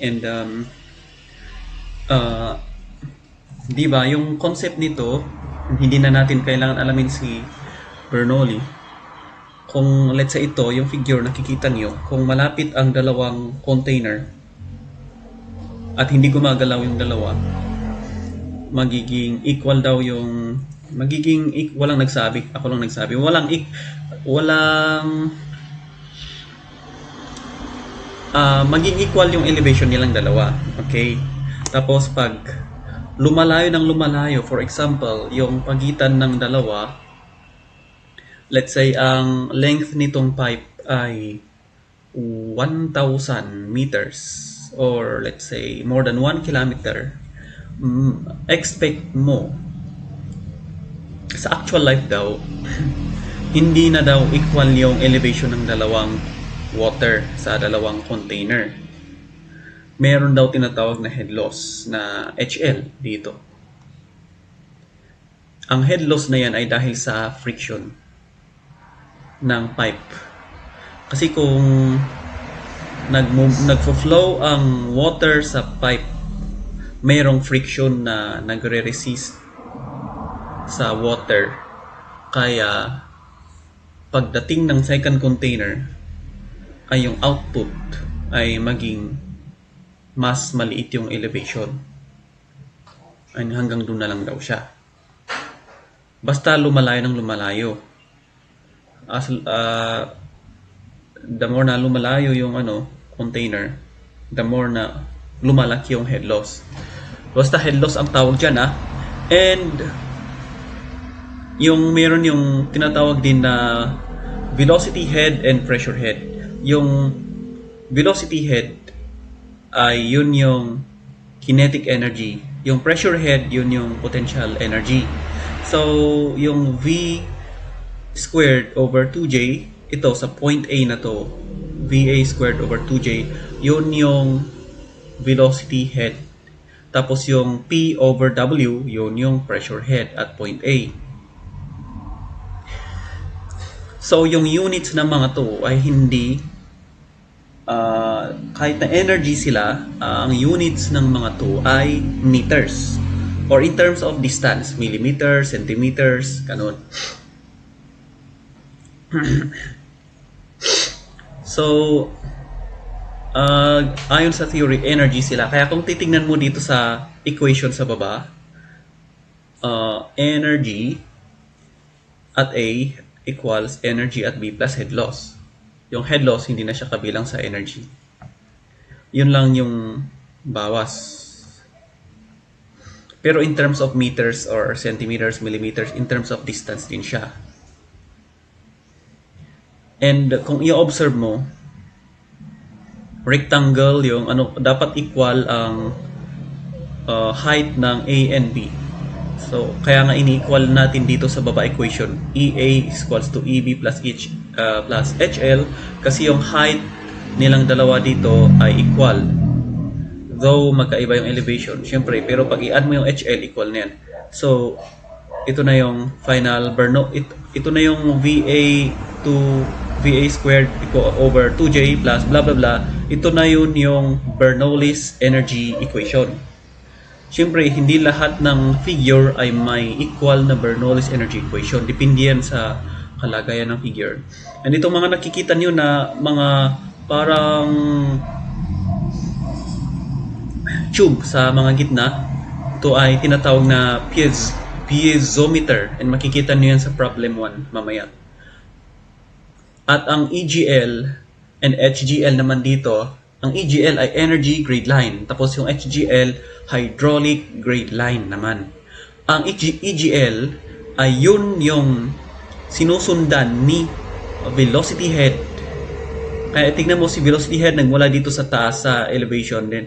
And uh, di ba, yung concept nito, hindi na natin kailangan alamin si Bernoulli. Kung let's say ito, yung figure nakikita niyo, kung malapit ang dalawang container at hindi gumagalaw yung dalawa, magiging equal daw yung walang nagsabi, ako lang nagsabi. Walang maging equal yung elevation nilang dalawa. Okay? Tapos pag lumalayo ng lumalayo, for example, yung pagitan ng dalawa, let's say ang length nitong pipe ay 1,000 meters or let's say more than 1 kilometer, expect mo sa actual life daw hindi na daw equal yung elevation ng dalawang water sa dalawang container. Meron daw tinatawag na head loss na HL dito. Ang head loss na yan ay dahil sa friction ng pipe. Kasi kung nagfo-flow ang water sa pipe, mayroong friction na nagre-resist sa water. Kaya pagdating ng second container ay yung output ay maging mas maliit yung elevation. Ay hanggang doon na lang daw siya. Basta lumalayo ng lumalayo. The more na lumalayo yung container, the more na lumalaki yung head loss. Basta head loss ang tawag dyan And yung meron yung tinatawag din na velocity head and pressure head. Yung velocity head ay yun yung kinetic energy. Yung pressure head, yun yung potential energy. So, yung V squared over 2J, ito sa point A na to, VA squared over 2J, yun yung velocity head. Tapos yung P over W, yun yung pressure head at point A. So, yung units ng mga to ay hindi, kahit na energy sila, ang units ng mga to ay meters. Or in terms of distance, millimeters, centimeters, ganun. So, ayon sa theory, energy sila. Kaya kung titingnan mo dito sa equation sa baba, energy at A equals energy at B plus head loss. Yung head loss, hindi na siya kabilang sa energy. Yun lang yung bawas. Pero in terms of meters or centimeters, millimeters, in terms of distance din siya. And kung i-observe mo, rectangle yung dapat equal ang height ng A and B. So, kaya nga ini-equal natin dito sa baba equation. EA is equals to EB plus HL kasi yung height nilang dalawa dito ay equal. Though magkaiba yung elevation, syempre, pero pag i-add mo yung HL, equal na yan. So, ito na yung final Bernoulli. Ito na yung VA to VA squared over 2J plus blah blah blah. Ito na yun yung Bernoulli's energy equation. Siyempre, hindi lahat ng figure ay may equal na Bernoulli's energy equation. Depende yan sa kalagayan ng figure. And itong mga nakikita nyo na mga parang tube sa mga gitna, ito ay tinatawag na piezometer. And makikita nyo yan sa problem 1 mamaya. At ang EGL and HGL naman dito, ang EGL ay energy grade line. Tapos yung HGL, hydraulic grade line naman. Ang EGL ay yun yung sinusundan ni velocity head. Kaya tingnan mo si velocity head nagmula dito sa taas sa elevation din.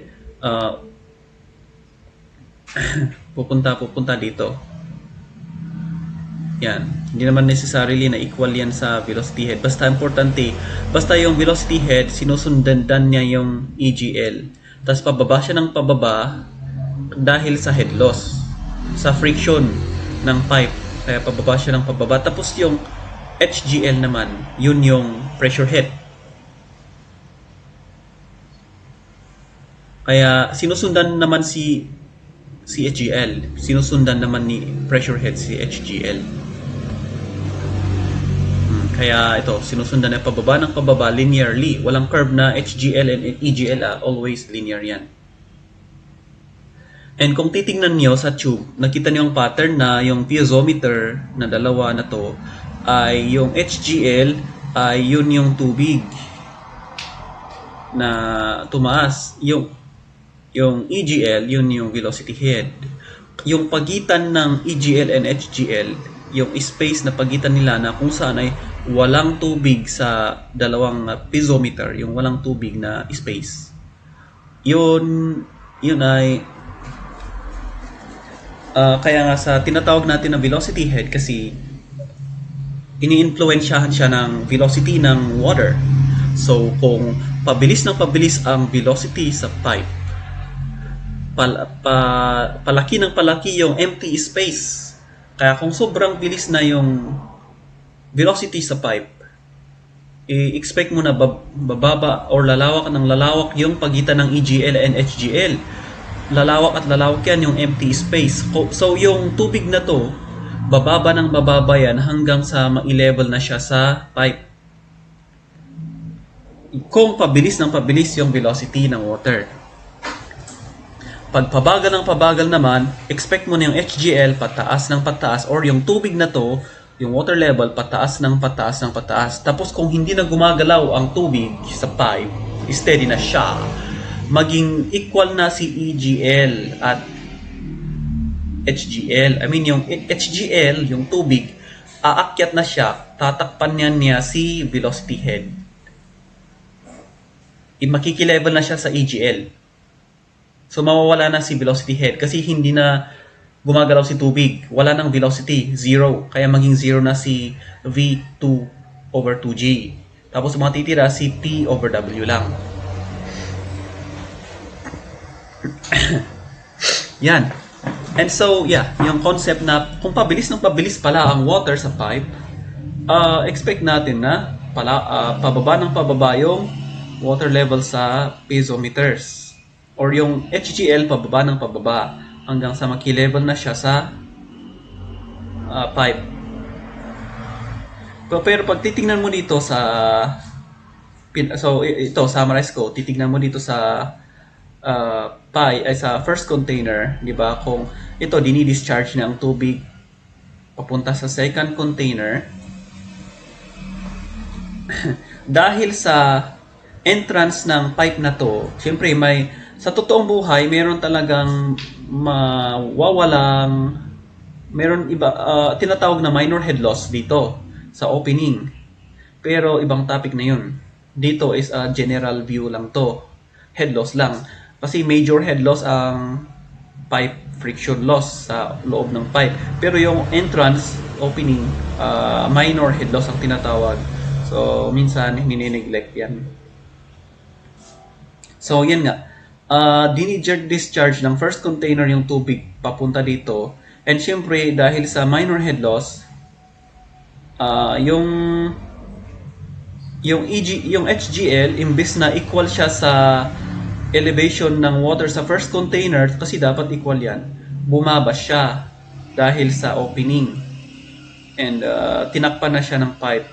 Pupunta dito. Yan. Hindi naman necessarily na equal yan sa velocity head. Basta importante, basta yung velocity head, sinusundan niya yung EGL. Tapos pababa siya ng pababa dahil sa head loss. Sa friction ng pipe. Kaya pababa siya ng pababa. Tapos yung HGL naman, yun yung pressure head. Kaya sinusundan naman si HGL, sinusundan naman ni pressure head si HGL. Kaya ito, sinusundan na pababa ng pababa linearly. Walang curve na HGL and EGL, always linear yan. And kung titingnan nyo sa tube, nakita nyo yung pattern na yung piezometer na dalawa na to ay yung HGL ay yun yung tubig na tumaas. Yung EGL, yun yung velocity head. Yung pagitan ng EGL and HGL, yung space na pagitan nila na kung saan ay walang tubig sa dalawang piezometer, yung walang tubig na space. Yun ay kaya nga sa tinatawag natin na velocity head kasi ini-influensyahan siya ng velocity ng water. So kung pabilis ang velocity sa pipe, palaki ng palaki yung empty space. Kaya kung sobrang bilis na yung velocity sa pipe, i-expect mo na bababa or lalawak ng lalawak yung pagitan ng EGL and HGL. Lalawak at lalawak yan yung empty space. So yung tubig na to, bababa ng bababa yan hanggang sa ma-level na siya sa pipe. Kung pabilis ng pabilis yung velocity ng water. Pag pabagal ng pabagal naman, expect mo na yung HGL pataas ng pataas or yung tubig na to, yung water level pataas ng pataas ng pataas. Tapos kung hindi na gumagalaw ang tubig sa pipe, steady na siya, maging equal na si EGL at HGL. I mean yung HGL, yung tubig, aakyat na siya, tatakpan niya si velocity head. Makikilevel na siya sa EGL. So mawawala na si velocity head kasi hindi na gumagalaw si tubig. Wala nang velocity, zero. Kaya maging zero na si V2 over 2G. Tapos matitira si P over W lang. Yan. And so, yeah, yung concept na kung pabilis ng pabilis pala ang water sa pipe, expect natin na pababa ng pababa yung water level sa piezometers. Or yung HGL pababa ng pababa hanggang sa maki-level na siya sa pipe. Pero pag titingnan mo dito sa ito summarize ko, titingnan mo dito sa sa first container, di ba? Kung ito dini-discharge na ang tubig papunta sa second container dahil sa entrance ng pipe na to, syempre sa totoong buhay, meron talagang meron iba, tinatawag na minor head loss dito sa opening. Pero ibang topic na yun. Dito is a general view lang to. Head loss lang. Kasi major head loss ang pipe friction loss sa loob ng pipe. Pero yung entrance, opening, minor head loss ang tinatawag. So, minsan, nini-neglect yan. So, yan nga. Discharge ng first container yung tubig papunta dito. And syempre, dahil sa minor head loss, yung HGL, imbes na equal siya sa elevation ng water sa first container, kasi dapat equal yan, bumaba siya dahil sa opening. And tinakpan na siya ng pipe.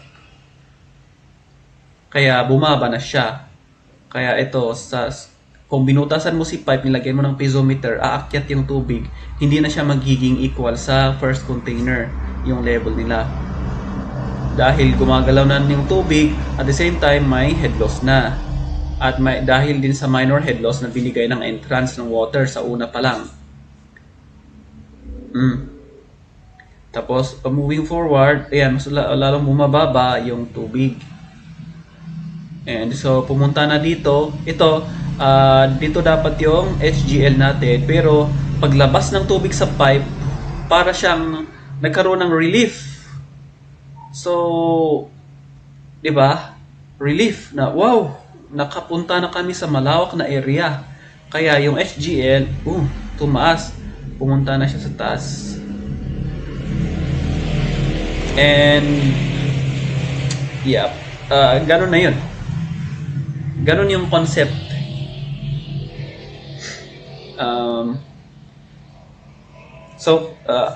Kaya bumaba na siya. Kaya ito, kung binutasan mo si pipe, nilagay mo ng piezometer, aakyat yung tubig, hindi na siya magiging equal sa first container, yung level nila. Dahil gumagalaw na yung tubig, at the same time, may head loss na. At dahil din sa minor head loss na binigay ng entrance ng water sa una pa lang. Tapos, moving forward, ayan, mas lalong bumababa yung tubig. And so, pumunta na dito. Ito, dito dapat yung HGL natin, pero paglabas ng tubig sa pipe, para siyang nagkaroon ng relief. So, di ba? Relief na, wow, nakapunta na kami sa malawak na area. Kaya yung HGL, tumaas, pumunta na siya sa taas. And, yeah, ganun na yun. Ganun yung concept. Um,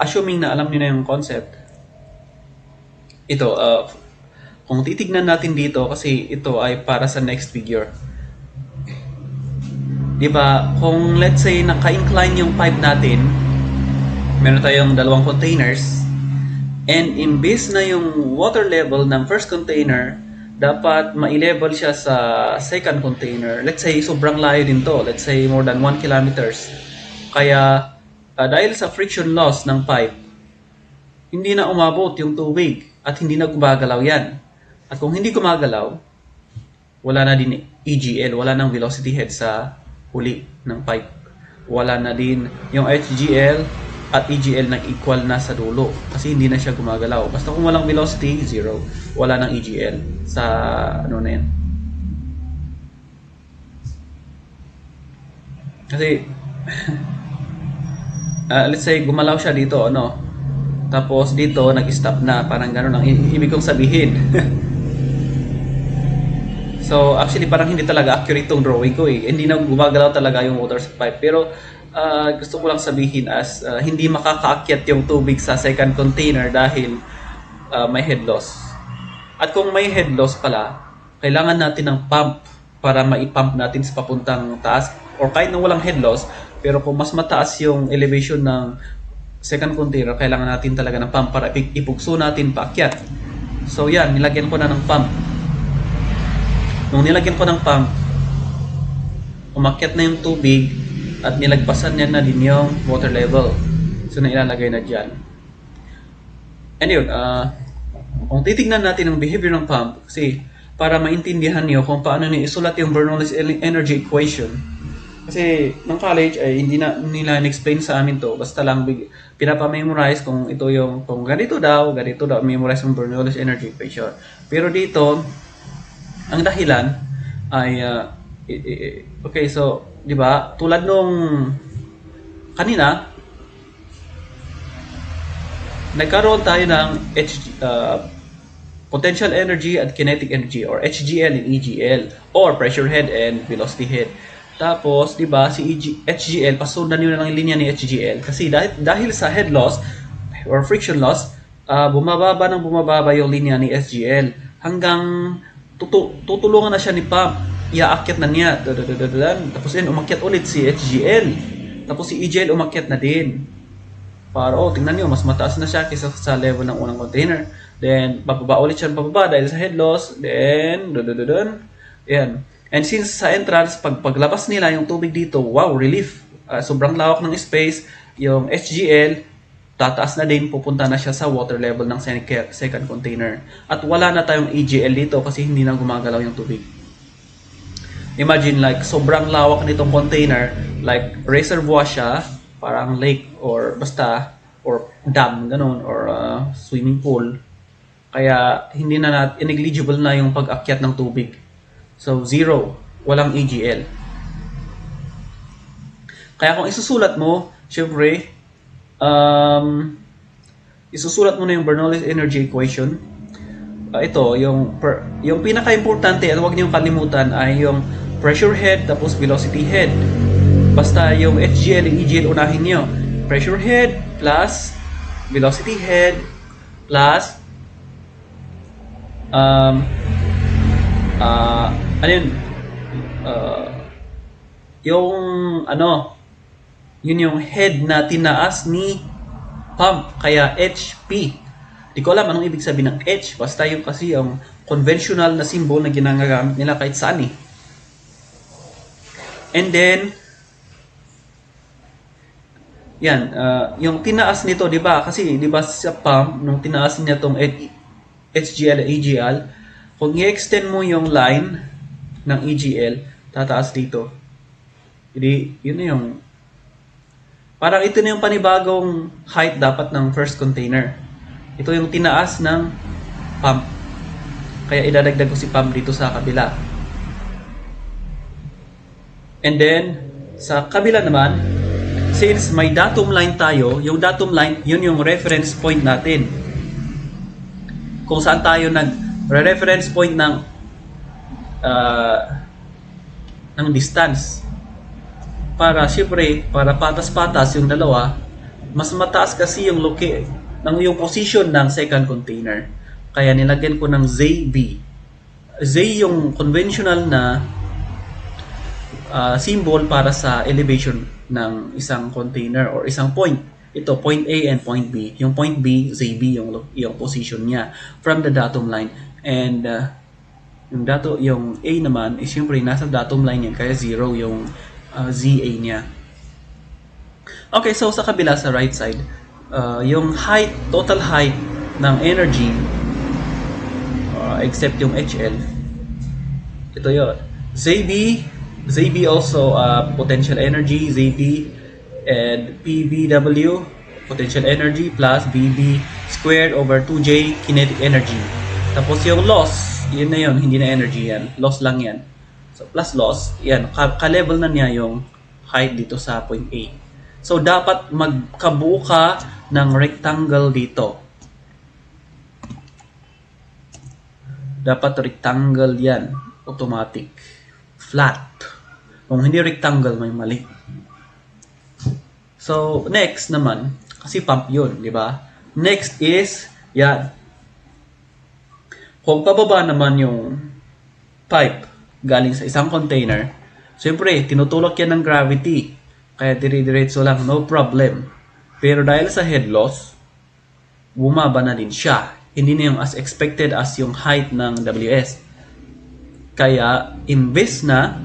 assuming na alam niyo na yung concept, ito, kung titignan natin dito, kasi ito ay para sa next figure. Diba, kung let's say naka-incline yung pipe natin, meron tayong dalawang containers, and imbes na yung water level ng first container, dapat ma-level siya sa second container. Let's say, sobrang layo din to. Let's say, more than 1 kilometers. Kaya, dahil sa friction loss ng pipe, hindi na umabot yung tubig at hindi na gumagalaw yan. At kung hindi gumagalaw, wala na din EGL, wala nang velocity head sa huli ng pipe. Wala na din yung HGL at EGL na equal na sa dulo kasi hindi na siya gumagalaw. Basta kung walang velocity, zero. Wala nang EGL sa ano na yan. Kasi let's say gumalaw siya dito, ano? Tapos dito nag-stop na, parang gano'n ang ibig kong sabihin. So actually parang hindi talaga accurate tong drawing ko eh. Hindi na gumagalaw talaga yung water pipe. Pero gusto ko lang sabihin as hindi makakaakyat yung tubig sa second container dahil may head loss. At kung may head loss pala, kailangan natin ng pump para maipump natin sa papuntang taas. Or kahit na walang head loss, pero kung mas mataas yung elevation ng second container, kailangan natin talaga ng pump para ipugso natin paakyat. So yan, nilagyan ko na ng pump. Nung nilagyan ko ng pump, umakyat na yung tubig at nilagpasan niya na din yung water level. So, nailalagay na dyan. And yun, kung titignan natin ang behavior ng pump, kasi para maintindihan niyo kung paano niyo isulat yung Bernoulli's energy equation. Kasi nung college ay hindi na nila in-explain sa amin to, basta lang pinapa-memorize kung ito yung, kung ganito daw, memorize yung Bernoulli's energy equation. Pero dito, ang dahilan ay okay, so 'di ba? Tulad nung kanina, nagkaroon tayo ng potential energy at kinetic energy, or HGL and EGL, or pressure head and velocity head. Tapos, 'di ba, si HGL, pasundan niyo na lang yung linya ni HGL kasi dahil sa head loss or friction loss, bumababa yung linya ni SGL hanggang tutulungan na siya ni pump. Iaakyat na niya. Tapos yun, umakyat ulit si HGL. Tapos si EGL umakyat na din. Para, tingnan niyo, mas mataas na siya kaysa sa level ng unang container. Then, bababa ulit siya bababa dahil sa head loss. Then, yan. And since sa entrance, paglabas nila yung tubig dito, wow, relief. Sobrang lawak ng space. Yung HGL, tataas na din, pupunta na siya sa water level ng second container. At wala na tayong EGL dito kasi hindi na gumagalaw yung tubig. Imagine like sobrang lawak nitong container, like reservoir siya, parang lake or basta, or dam, ganun, or swimming pool. Kaya hindi na negligible na yung pag-akyat ng tubig. So zero, walang EGL. Kaya kung isusulat mo, syempre, isusulat mo na yung Bernoulli's energy equation. Ito, yung pinaka-importante at huwag niyong kalimutan ay yung pressure head tapos velocity head. Basta yung HGL and EGL unahin niyo. Pressure head plus velocity head plus yun yung head na tinaas ni pump, kaya HP. Di ko alam anong ibig sabihin ng H, basta yung kasi yung conventional na symbol na ginagamit nila kahit saan eh. And then, yan, yung tinaas nito, di ba? Kasi, di ba sa pump, nung tinaas niya tong HGL, EGL, kung i-extend mo yung line ng EGL, tataas dito. Jadi, yun na yung parang ito na yung panibagong height dapat ng first container. Ito yung tinaas ng pump. Kaya idadagdag ko si pump dito sa kabila. And then, sa kabila naman, since may datum line tayo, yung datum line, yun yung reference point natin. Kung saan tayo nag-reference point ng distance. para syempre, para patas-patas yung dalawa, mas mataas kasi yung yung position ng second container. Kaya nilagyan ko ng ZB. Z yung conventional na symbol para sa elevation ng isang container or isang point. Ito, point A and point B. Yung point B, ZB yung position niya from the datum line. And yung A naman is syempre nasa datum line yan, kaya 0 yung ZA niya. Okay, so sa kabila, sa right side, yung height, total height ng energy, except yung HL, ito yun. ZB also potential energy, ZB, and PBW, potential energy, plus BB squared over 2J, kinetic energy. Tapos yung loss, yun na yun, hindi na energy yan. Loss lang yan. So, plus loss, yan, ka-level na niya yung height dito sa point A. So, dapat magkabuo ka ng rectangle dito. Dapat rectangle yan. Automatic. Flat. Kung hindi rectangle, may mali. So, next naman, kasi pump yun, di ba? Next is, yan. Kung pababa naman yung pipe galing sa isang container, siyempre, tinutulak yan ng gravity. Kaya dire-diretso lang, no problem. Pero dahil sa head loss, bumaba na din siya. Hindi na yung as expected as yung height ng WS. Kaya, imbes na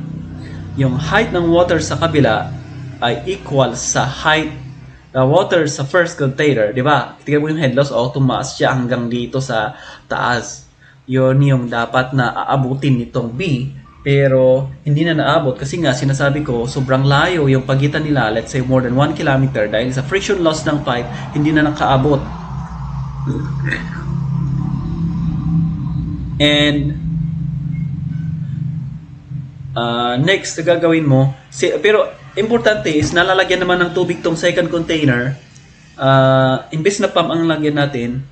yung height ng water sa kabila ay equal sa height water sa first container, di ba? Tingnan mo yung head loss, tumaas siya hanggang dito sa taas. Yun yung dapat na aabutin nitong B, pero hindi na naabot kasi nga sinasabi ko sobrang layo yung pagitan nila, let's say more than 1 kilometer, dahil sa friction loss ng pipe hindi na nakaabot. And next na gagawin mo, pero importante is nalalagyan naman ng tubig tong second container. Imbes na pump ang lagyan natin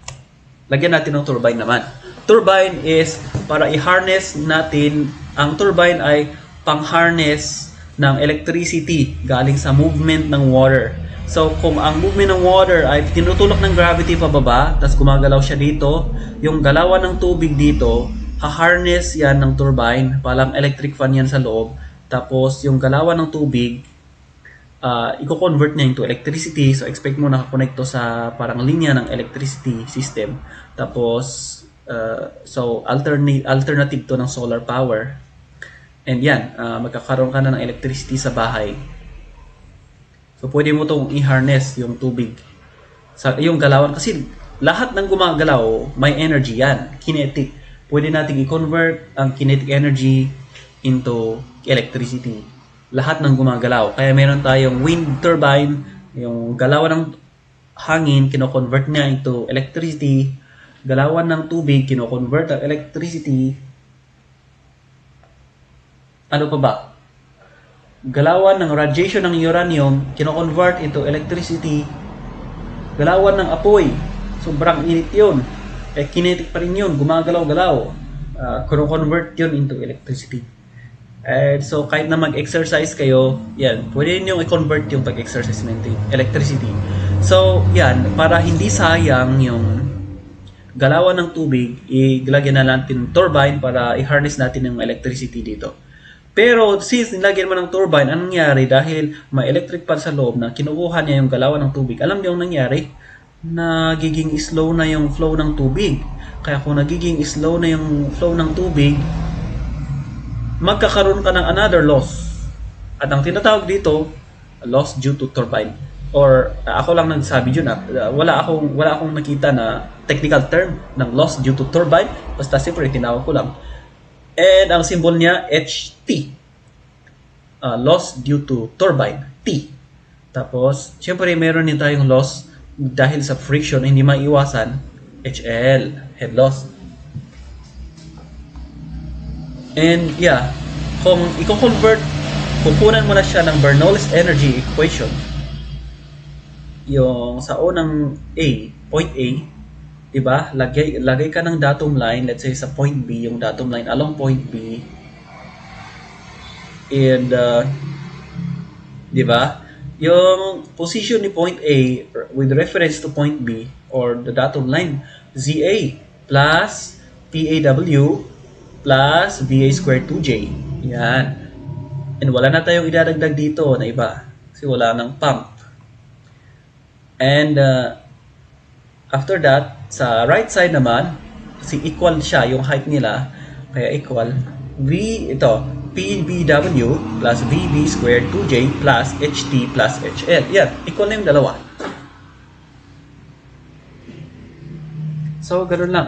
ng turbine naman. Turbine is para i-harness natin. Ang turbine ay pang-harness ng electricity galing sa movement ng water. So, kung ang movement ng water ay tinutulak ng gravity pababa, tapos gumagalaw siya dito, yung galawan ng tubig dito, ha-harness yan ng turbine, palang electric fan yan sa loob, tapos yung galawan ng tubig, i-convert niya into electricity. So, expect mo nakakonect to sa parang linya ng electricity system. Tapos, so, alternative to ng solar power. And yan, magkakaroon ka na ng electricity sa bahay. So, pwede mo itong i-harness yung tubig. Yung galawan, kasi lahat ng gumagalaw, may energy yan, kinetic. Pwede natin i-convert ang kinetic energy into electricity. Lahat ng gumagalaw. Kaya meron tayong wind turbine, yung galawan ng hangin, kino-convert niya into electricity. Galawan ng tubig, kino-convert ang electricity. Ano pa ba? Galawan ng radiation ng uranium, kino-convert into electricity. Galawan ng apoy, sobrang init yun. Kinetic pa rin yun, gumagalaw-galaw. Kino-convert yun into electricity. And so, kahit na mag-exercise kayo, yan, pwede nyo i-convert yung pag-exercise into electricity. So, yan, para hindi sayang yung galawan ng tubig, ilagyan na natin turbine para i-harness natin yung electricity dito. Pero since nilagyan mo ng turbine, anong nangyari? Dahil may electric fan sa loob na kinukuha niya yung galawan ng tubig, alam niyo yung nangyari? Nagiging slow na yung flow ng tubig. Kaya kung nagiging slow na yung flow ng tubig, magkakaroon ka ng another loss. At ang tinatawag dito, loss due to turbine. Or ako lang nagsabi yun, wala akong nakita na technical term ng loss due to turbine. Basta siyempre tinawag ko lang. And ang symbol niya, HT. Loss due to turbine, T. Tapos, siyempre meron din tayong loss dahil sa friction, hindi maiwasan, HL, head loss. And yeah, kung i-convert, kukunan mo na siya ng Bernoulli's energy equation. Yung sa unang A, point A, diba? Lagay ka ng datum line, let's say sa point B, yung datum line along point B. And Di ba? Yung position ni point A with reference to point B or the dotted line, ZA plus PAW plus VA squared 2J. Yan. And wala na tayong idadagdag dito na iba kasi wala nang pump. And after that, sa right side naman, kasi equal siya yung height nila, kaya equal PBW plus VB squared 2J plus HT plus HL. Yan, equal na yung dalawa. So, ganoon lang.